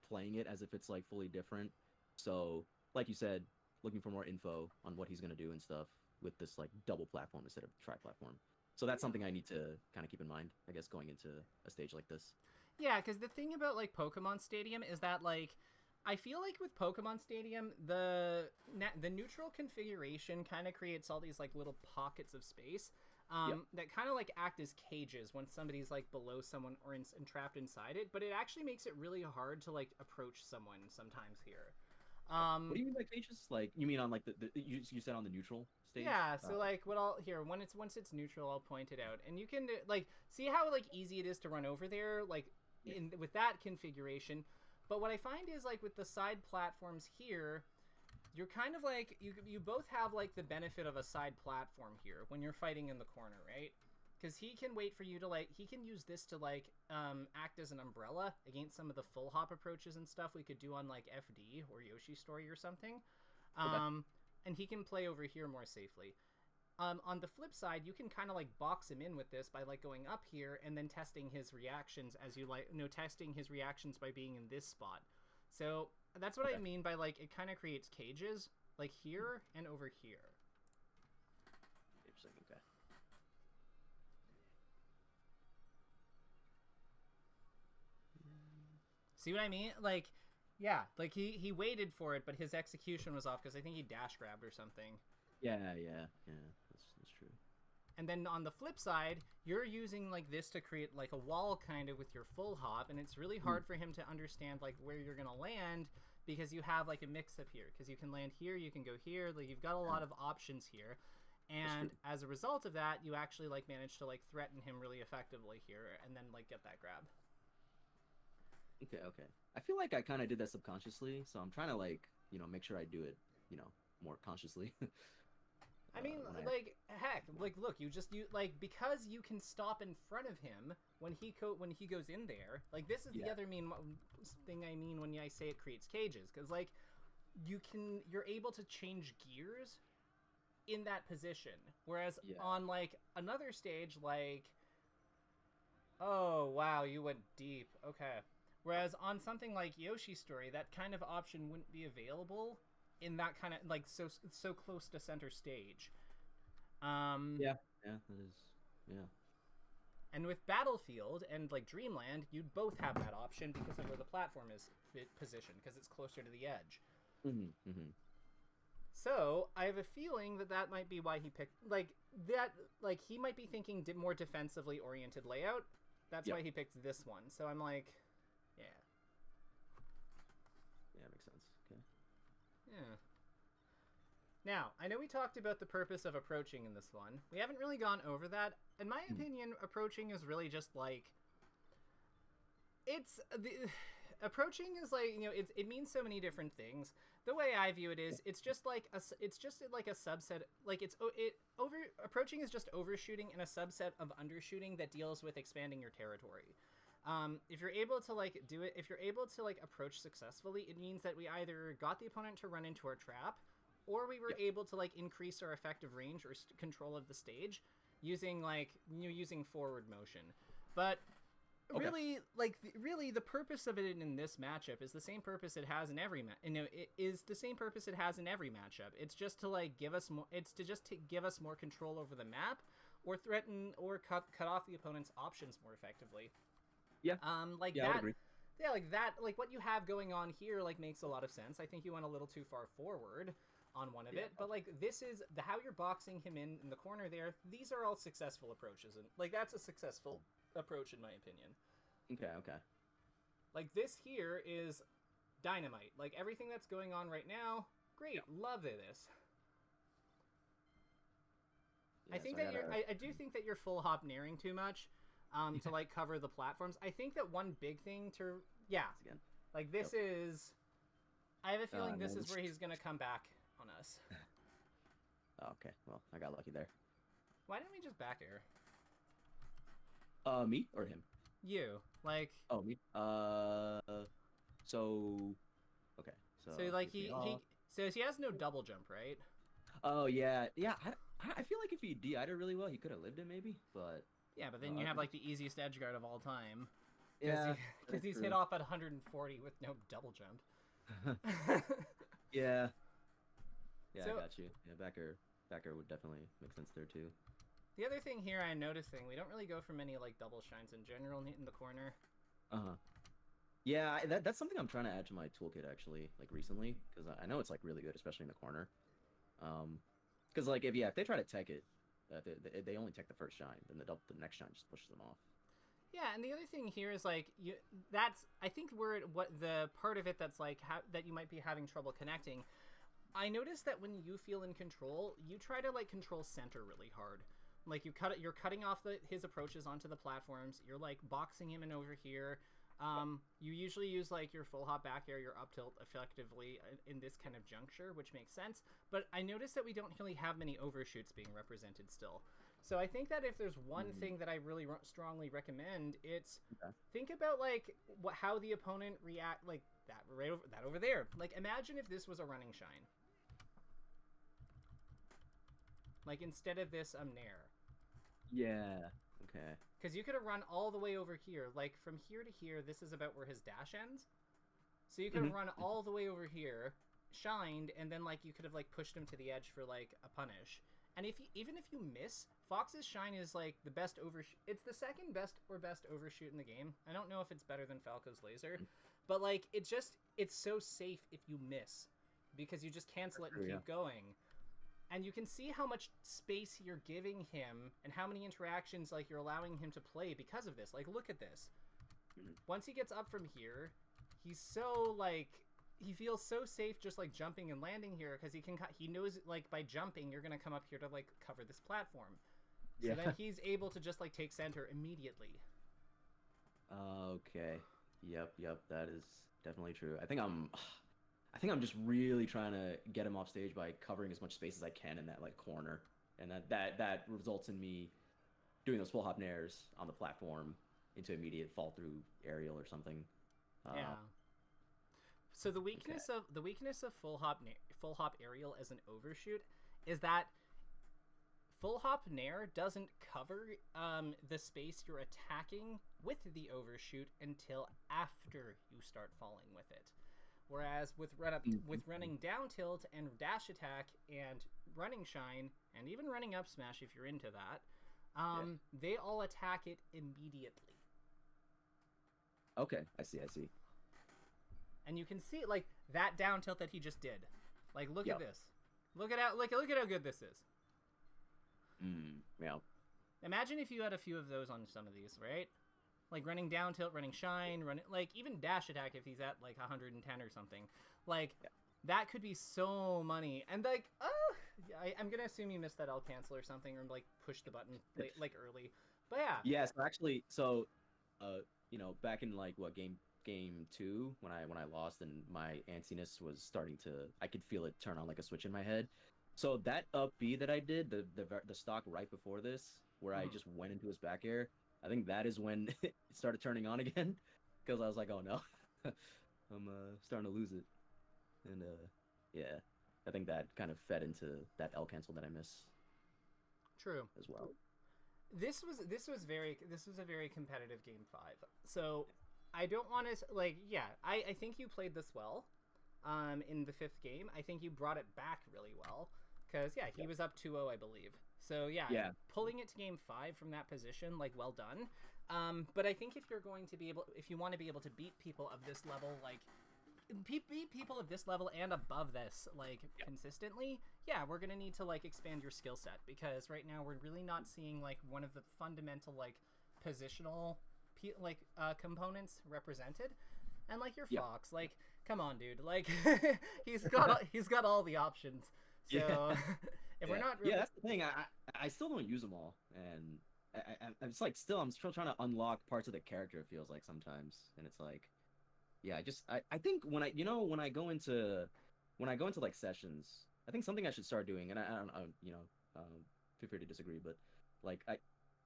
playing it as if it's, like, fully different. So, like you said, looking for more info on what he's gonna do and stuff with this, like, double platform instead of tri-platform. So that's something I need to kind of keep in mind, I guess, going into a stage like this. Yeah, because the thing about, like, Pokemon Stadium is that, like, I feel like with Pokemon Stadium, the neutral configuration kind of creates all these, like, little pockets of space that kind of, like, act as cages when somebody's, like, below someone or entrapped inside it. But it actually makes it really hard to, like, approach someone sometimes here. What do you mean by cages? Like, you mean on, like, you said on the neutral stage? Yeah, so, like, once it's neutral, I'll point it out. And you can, like, see how, like, easy it is to run over there, like, with that configuration. But what I find is, like, with the side platforms here, you're kind of, like, you both have, like, the benefit of a side platform here when you're fighting in the corner, right? Because he can wait for you to, like, he can use this to, like, act as an umbrella against some of the full hop approaches and stuff we could do on, like, FD or Yoshi Story or something. And he can play over here more safely. On the flip side, you can kind of, like, box him in with this by, like, going up here and then testing his reactions as you, like, testing his reactions by being in this spot. So that's what I mean by, like, it kind of creates cages, like, here and over here. Interesting, okay. See what I mean? Like, yeah, like, he waited for it, but his execution was off because I think he dash grabbed or something. Yeah, that's true. And then on the flip side, you're using, like, this to create, like, a wall kind of with your full hop, and it's really hard for him to understand, like, where you're gonna land because you have, like, a mix-up here. Because you can land here, you can go here, like, you've got a lot of options here. And as a result of that, you actually like manage to like threaten him really effectively here, and then like get that grab. Okay. I feel like I kind of did that subconsciously, so I'm trying to like, make sure I do it, more consciously. I mean, like, heck, like, look, you like, because you can stop in front of him when he goes in there. Like, this is the other thing I mean when I say it creates cages, because like, you're able to change gears in that position, whereas on like another stage, like, oh wow, you went deep, okay. Whereas on something like Yoshi's Story, that kind of option wouldn't be available in that kind of like so close to center stage. Yeah, that is, yeah. And with Battlefield and like Dreamland, you'd both have that option because of where the platform is positioned, because it's closer to the edge. So I have a feeling that might be why he picked like that. Like he might be thinking more defensively oriented layout. That's why he picked this one. So I'm like, yeah, makes sense. Okay. Yeah. Now, I know we talked about the purpose of approaching in this one. We haven't really gone over that. In my opinion, approaching is really just like... Approaching is like, it means so many different things. The way I view it is, it's just like a subset, like approaching is just overshooting and a subset of undershooting that deals with expanding your territory. If you're able to like do it, if you're able to like approach successfully, it means that we either got the opponent to run into our trap, or we were able to like increase our effective range or control of the stage using like using forward motion. But really, the purpose of it in this matchup is the same purpose it has in every it is the same purpose it has in every matchup. It's just to like give us more. It's to just give us more control over the map, or threaten or cut off the opponent's options more effectively. Yeah. Like I would agree. Yeah, like that. Like what you have going on here, like makes a lot of sense. I think you went a little too far forward on one of it, but like this is how you're boxing him in the corner there. These are all successful approaches, and like that's a successful approach in my opinion. Okay. Like this here is dynamite. Like everything that's going on right now, great, love this. I think that I do think that you're full hop naring too much, to like cover the platforms. I think that one big thing to like this is. I have a feeling this is where he's gonna come back on us. Okay, well, I got lucky there. Why didn't we just back air? Me or him? You. Like... Oh, me? So... Okay, so... So, like, he has no double jump, right? Oh, yeah. Yeah, I feel like if he DI'd it really well, he could have lived it, maybe, but... Yeah, but then you have, like, the easiest edge guard of all time. Yeah, Because he's hit off at 140 with no double jump. Yeah. Yeah, so, I got you. Yeah, backer would definitely make sense there, too. The other thing here I'm noticing, we don't really go for many like double shines in general in the corner. Yeah, that's something I'm trying to add to my toolkit actually, like recently, because I know it's like really good, especially in the corner. Because like if they try to tech it, they only tech the first shine, then the next shine just pushes them off. Yeah, and the other thing here is like I think what the part of it that's like that you might be having trouble connecting. I noticed that when you feel in control, you try to like control center really hard. Like you're cutting off his approaches onto the platforms. You're like boxing him in over here. You usually use like your full hop back air, your up tilt effectively in this kind of juncture, which makes sense. But I noticed that we don't really have many overshoots being represented still. So I think that if there's one thing that I really strongly recommend, it's think about like how the opponent react, like that over there. Like imagine if this was a running shine. Like instead of this nair. Yeah. Okay. Because you could have run all the way over here. Like, from here to here, this is about where his dash ends. So you could have run all the way over here, shined, and then, like, you could have, like, pushed him to the edge for, like, a punish. And even if you miss, Fox's shine is, like, the best overshoot. It's the second best overshoot in the game. I don't know if it's better than Falco's laser. But, like, it's so safe if you miss. Because you just cancel it and keep going. And you can see how much space you're giving him and how many interactions like you're allowing him to play because of this. Like, look at this. Once he gets up from here, he's so, like, he feels so safe just like jumping and landing here because he knows like by jumping you're gonna come up here to like cover this platform. So then he's able to just like take center immediately. Okay. Yep. That is definitely true. I think I'm just really trying to get him off stage by covering as much space as I can in that like corner, and that results in me doing those full hop nairs on the platform into immediate fall through aerial or something. Yeah. So the weakness of full hop aerial as an overshoot is that full hop nair doesn't cover the space you're attacking with the overshoot until after you start falling with it. Whereas with running down tilt and dash attack and running shine and even running up smash if you're into that, they all attack it immediately. Okay, I see. And you can see like that down tilt that he just did. Like look at this. Look at how good this is. Yeah. Imagine if you had a few of those on some of these, right? Like running down tilt, running shine, like even dash attack if he's at like 110 or something. Like that could be so money. And like, I'm gonna assume you missed that L cancel or something, or like push the button like early. But yeah. Yeah. So actually, back in like game 2 when I lost and my antsiness was starting to, I could feel it turn on like a switch in my head. So that up B that I did, the stock right before this, where I just went into his back air, I think that is when it started turning on again, because I was like, oh no, I'm starting to lose it, and I think that kind of fed into that L cancel that I miss. True. As well. This was a very competitive game 5. So I don't want to I think you played this well. In the 5th game, I think you brought it back really well because he was up 2-0, I believe. So pulling it to game 5 from that position, like well done. But I think if you want to be able to beat people of this level, like beat people of this level and above this, like consistently, we're gonna need to like expand your skill set, because right now we're really not seeing like one of the fundamental like positional components represented. And like your Fox, like, come on, dude, like he's got all the options. So if we're not really... that's the thing. I still don't use them all, and I'm still trying to unlock parts of the character. It feels like sometimes, and it's like, I think when I go into like sessions, I think something I should start doing, and I don't feel free to disagree, but like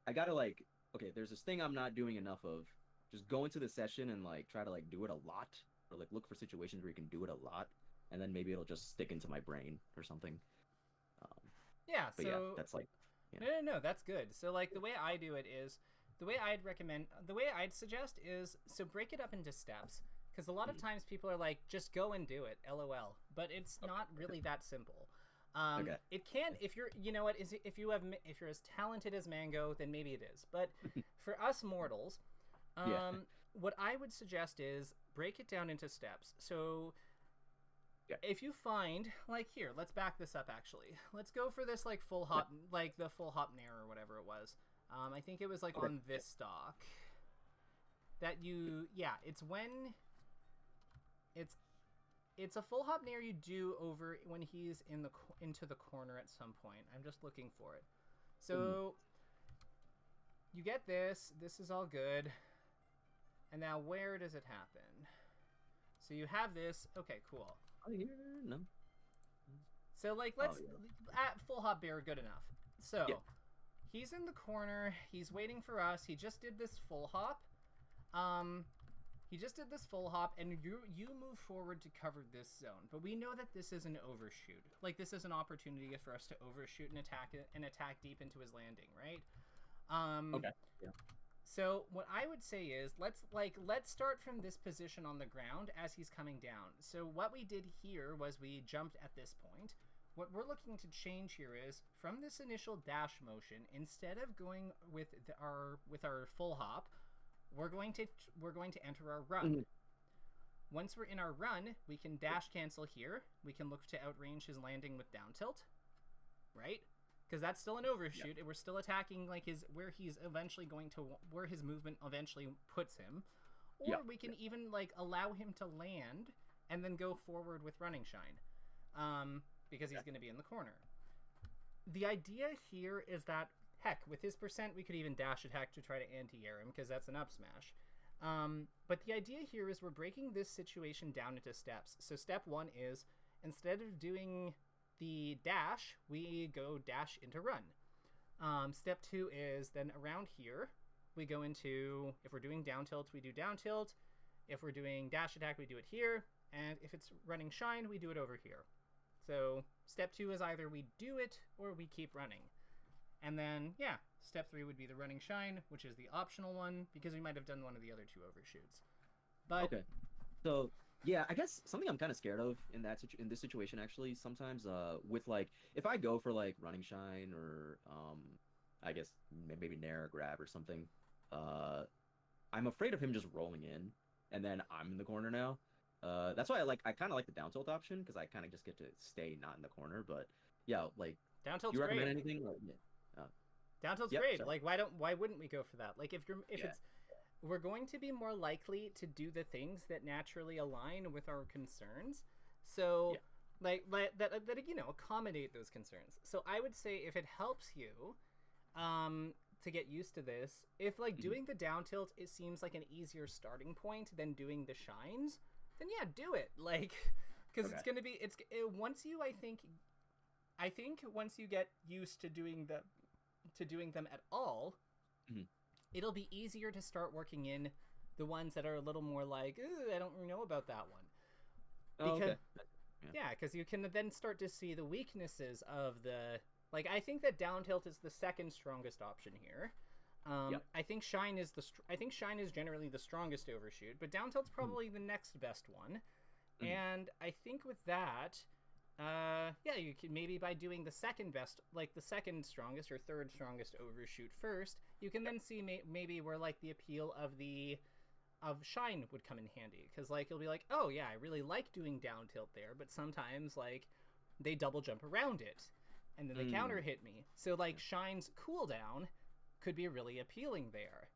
I gotta like, okay, there's this thing I'm not doing enough of. Just go into the session and like try to like do it a lot, or like look for situations where you can do it a lot, and then maybe it'll just stick into my brain or something. That's like no, that's good. So like the way I'd suggest is, so break it up into steps, because a lot of times people are like, just go and do it, LOL, but it's not really that simple. It can, if you're as talented as Mango, then maybe it is, but for us mortals, what I would suggest is break it down into steps. So if you find, like, here, let's back this up actually. Let's go for this like full hop, like the full hop nair or whatever it was. I think it was like on this stock that it's when it's a full hop nair you do over when he's into the corner at some point. I'm just looking for it. So you get this is all good. And now where does it happen? So you have this. Okay, cool. Oh, here? No. So like let's at full hop bear, good enough. So he's in the corner, he's waiting for us. He just did this full hop. And you move forward to cover this zone. But we know that this is an overshoot. Like this is an opportunity for us to overshoot and attack deep into his landing, right? Okay. Yeah. So what I would say is let's start from this position on the ground as he's coming down. So what we did here was we jumped at this point. What we're looking to change here is from this initial dash motion, instead of going with our full hop, we're going to enter our run. Once we're in our run, we can dash cancel here. We can look to outrange his landing with down tilt, right? Because that's still an overshoot, and we're still attacking like where his movement eventually puts him. Or we can even like allow him to land and then go forward with running shine, because he's going to be in the corner. The idea here is that, heck, with his percent, we could even dash attack to try to anti-air him, because that's an up smash. But the idea here is we're breaking this situation down into steps. So step 1 is, instead of doing the dash, we go dash into run. Step 2 is then around here, we go into, if we're doing down tilt, we do down tilt. If we're doing dash attack, we do it here. And if it's running shine, we do it over here. So step 2 is either we do it or we keep running. And then, yeah, step 3 would be the running shine, which is the optional one, because we might have done one of the other 2 overshoots. But Okay. So, yeah, I guess something I'm kind of scared of in this situation, actually, sometimes, with, like, if I go for, like, running shine or, I guess maybe nair grab or something, I'm afraid of him just rolling in, and then I'm in the corner now. That's why I kind of like the down tilt option, because I kind of just get to stay not in the corner. But yeah, like, down do tilt's you recommend great. anything? Like, Down tilt's Yep, great. sorry. Like, why wouldn't we go for that? Like, if Yeah. we're going to be more likely to do the things that naturally align with our concerns. So, Yeah. that you know, accommodate those concerns. So I would say if it helps you, to get used to this, if like doing the down tilt, it seems like an easier starting point than doing the shines, then yeah, do it. Like, because it's gonna be once you I think once you get used to doing them at all, it'll be easier to start working in the ones that are a little more like, I don't know about that one. Oh, okay. Yeah, because you can then start to see the weaknesses of the... Like, I think that down tilt is the second strongest option here. I think shine is generally the strongest overshoot, but down tilt's probably the next best one. And I think with that, yeah, you can maybe by doing the second best, like the second strongest or third strongest overshoot first, you can then see maybe where like the appeal of shine would come in handy, because like you'll be like, oh yeah, I really like doing down tilt there, but sometimes like they double jump around it and then they counter hit me, so like shine's cooldown could be really appealing there.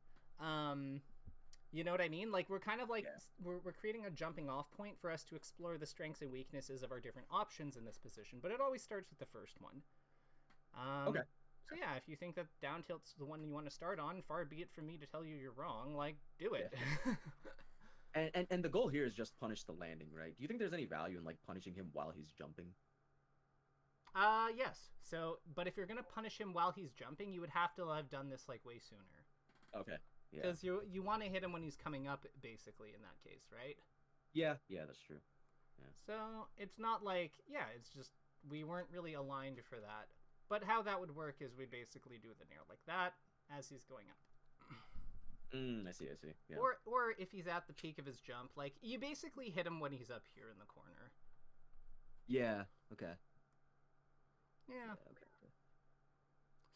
You know what I mean? Like, we're kind of like, we're creating a jumping off point for us to explore the strengths and weaknesses of our different options in this position, but it always starts with the first one. Okay. So yeah, if you think that down tilt's the one you want to start on, far be it from me to tell you you're wrong. Like, do it. And the goal here is just punish the landing, right? Do you think there's any value in like punishing him while he's jumping? Yes. So, but if you're gonna punish him while he's jumping, you would have to have done this like way sooner. Okay. Yeah. Because you want to hit him when he's coming up, basically, in that case, right? Yeah, that's true. Yeah. So it's not like, yeah, it's just we weren't really aligned for that. But how that would work is we basically do the nair like that as he's going up. I see. Yeah. Or if he's at the peak of his jump, like you basically hit him when he's up here in the corner. Yeah. Okay. Yeah. Okay.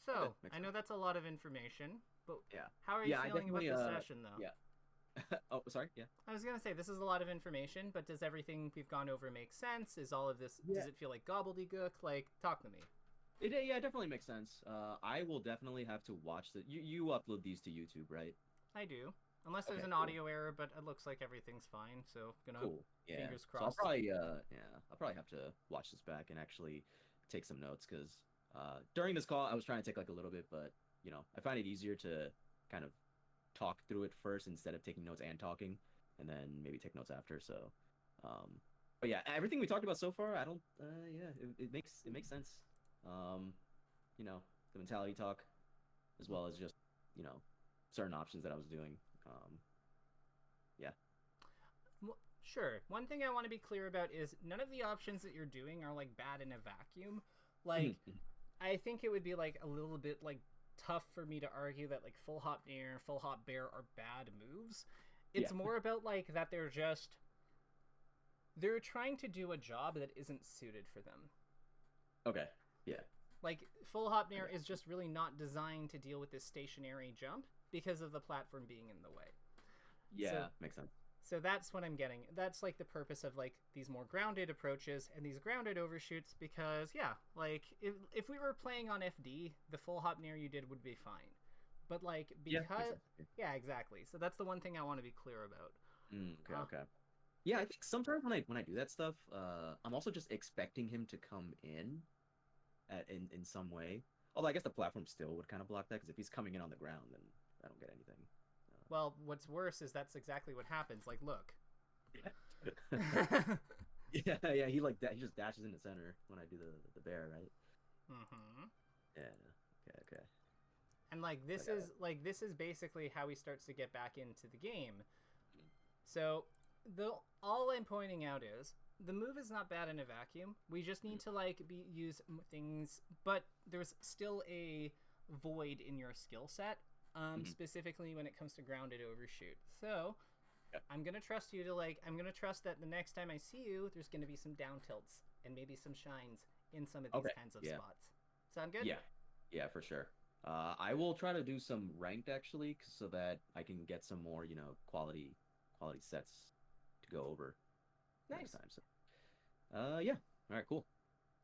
So makes I know that's a lot of information, but Yeah. how are you I feeling about definitely, the session, though? Yeah. Oh, sorry. Yeah. I was gonna say this is a lot of information, but does everything we've gone over make sense? Is all of this? Does it feel like gobbledygook? Like, talk to me. It definitely makes sense. I will definitely have to watch the. You upload these to YouTube, right? I do, unless there's Okay, an cool. audio error, but it looks like everything's fine. So gonna Cool. Yeah. fingers So crossed. I'll probably have to watch this back and actually take some notes, because during this call I was trying to take like a little bit, but I find it easier to kind of talk through it first instead of taking notes and talking, and then maybe take notes after. So, but yeah, everything we talked about so far, I don't. It makes sense. The mentality talk, as well as just certain options that I was doing. Yeah. Well, sure. One thing I want to be clear about is none of the options that you're doing are like bad in a vacuum. Like, I think it would be like a little bit like tough for me to argue that like full hop nair, full hop bear are bad moves. It's more about like that they're trying to do a job that isn't suited for them. Okay. Yeah. Like, full hop nair is just really not designed to deal with this stationary jump because of the platform being in the way. Yeah, makes sense. So that's what I'm getting. That's like the purpose of like these more grounded approaches and these grounded overshoots, because like if we were playing on FD, the full hop nair you did would be fine. But like, because exactly. So that's the one thing I want to be clear about. Okay. Yeah, I think sometimes when I do that stuff, I'm also just expecting him to come in some way. Although I guess the platform still would kind of block that because if he's coming in on the ground, then I don't get anything. Well, what's worse is that's exactly what happens. Like, look. Yeah, he just dashes in the center when I do the bear, right? Mm-hmm. Yeah. Okay. And this is basically how he starts to get back into the game. So all I'm pointing out is the move is not bad in a vacuum. We just need to use things, but there's still a void in your skill set, specifically when it comes to grounded overshoot. So I'm gonna trust you to I'm gonna trust that the next time I see you, there's gonna be some down tilts and maybe some shines in some of these kinds of spots. Sound good? Yeah, for sure. I will try to do some ranked actually, so that I can get some more, quality sets to go over next time. So, yeah. All right, cool.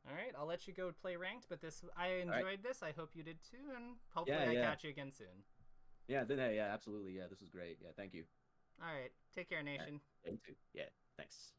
All right, I'll let you go play ranked, but I enjoyed this. I hope you did too, and hopefully I catch you again soon. Yeah, absolutely. Yeah, this was great. Yeah, thank you. All right, take care, Nation. Right. You too. Yeah, thanks.